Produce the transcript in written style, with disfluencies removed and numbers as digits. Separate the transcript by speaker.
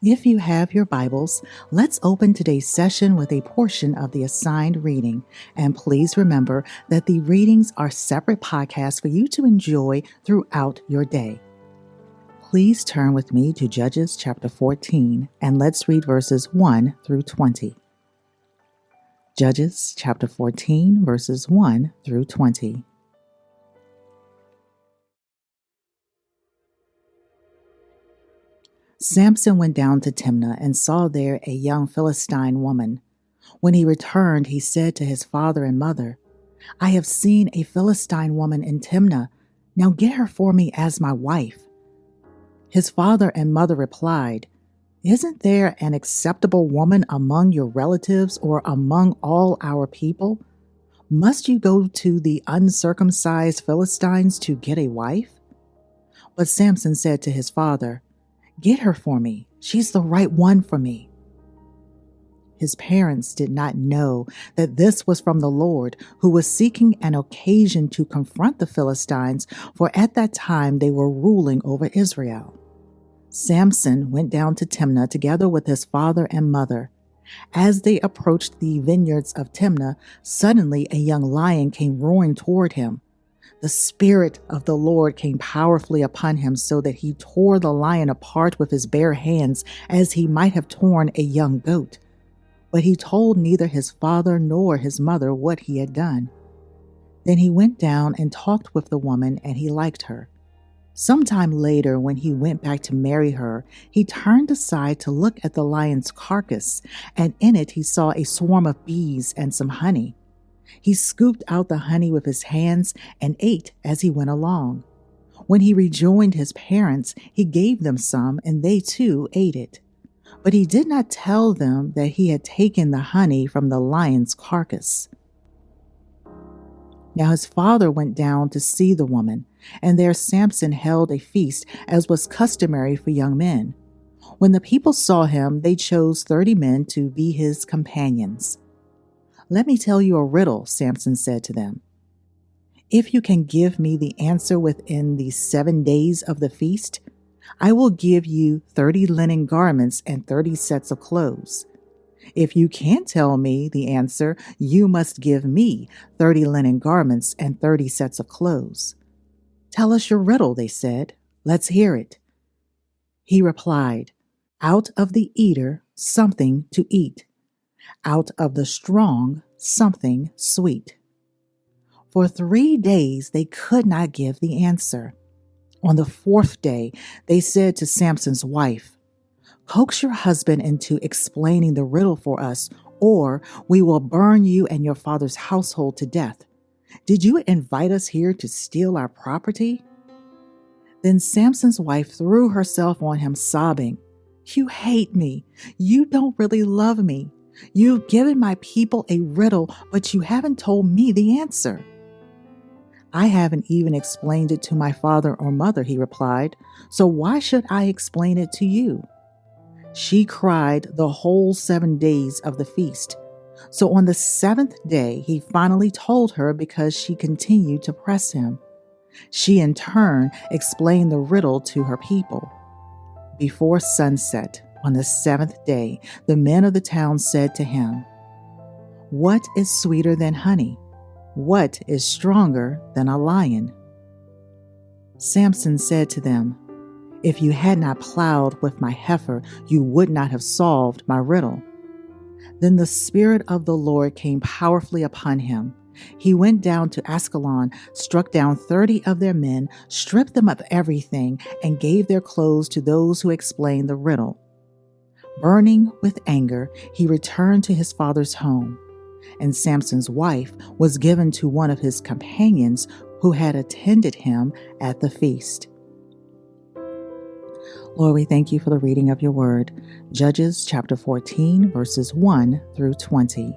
Speaker 1: If you have your Bibles, let's open today's session with a portion of the assigned reading. And please remember that the readings are separate podcasts for you to enjoy throughout your day. Please turn with me to Judges chapter 14, and let's read verses 1 through 20. Judges chapter 14, verses 1 through 20. Samson went down to Timnah and saw there a young Philistine woman. When he returned, he said to his father and mother, "I have seen a Philistine woman in Timnah. Now get her for me as my wife." His father and mother replied, "Isn't there an acceptable woman among your relatives or among all our people? Must you go to the uncircumcised Philistines to get a wife?" But Samson said to his father, "Get her for me. She's the right one for me." His parents did not know that this was from the Lord, who was seeking an occasion to confront the Philistines, for at that time they were ruling over Israel. Samson went down to Timnah together with his father and mother. As they approached the vineyards of Timnah, suddenly a young lion came roaring toward him. The Spirit of the Lord came powerfully upon him so that he tore the lion apart with his bare hands as he might have torn a young goat. But he told neither his father nor his mother what he had done. Then he went down and talked with the woman, and he liked her. Sometime later, when he went back to marry her, he turned aside to look at the lion's carcass, and in it he saw a swarm of bees and some honey. He scooped out the honey with his hands and ate as he went along. When he rejoined his parents, he gave them some, and they too ate it. But he did not tell them that he had taken the honey from the lion's carcass. Now his father went down to see the woman, and there Samson held a feast, as was customary for young men. When the people saw him, they chose 30 men to be his companions. "Let me tell you a riddle," Samson said to them. "If you can give me the answer within the 7 days of the feast, I will give you 30 linen garments and 30 sets of clothes. If you can't tell me the answer, you must give me 30 linen garments and 30 sets of clothes." "Tell us your riddle," they said. "Let's hear it." He replied, "Out of the eater, something to eat. Out of the strong, something sweet." For 3 days they could not give the answer. On the 4th day, they said to Samson's wife, "Coax your husband into explaining the riddle for us, or we will burn you and your father's household to death. Did you invite us here to steal our property?" Then Samson's wife threw herself on him, sobbing, "You hate me. You don't really love me. You've given my people a riddle, but you haven't told me the answer." "I haven't even explained it to my father or mother," he replied, "so why should I explain it to you?" She cried the whole 7 days of the feast. So on the 7th day, he finally told her because she continued to press him. She in turn explained the riddle to her people. Before sunset, on the 7th day, the men of the town said to him, "What is sweeter than honey? What is stronger than a lion?" Samson said to them, "If you had not plowed with my heifer, you would not have solved my riddle." Then the Spirit of the Lord came powerfully upon him. He went down to Ascalon, struck down 30 of their men, stripped them of everything, and gave their clothes to those who explained the riddle. Burning with anger, he returned to his father's home, and Samson's wife was given to one of his companions who had attended him at the feast. Lord, we thank you for the reading of your word. Judges chapter 14, verses 1 through 20.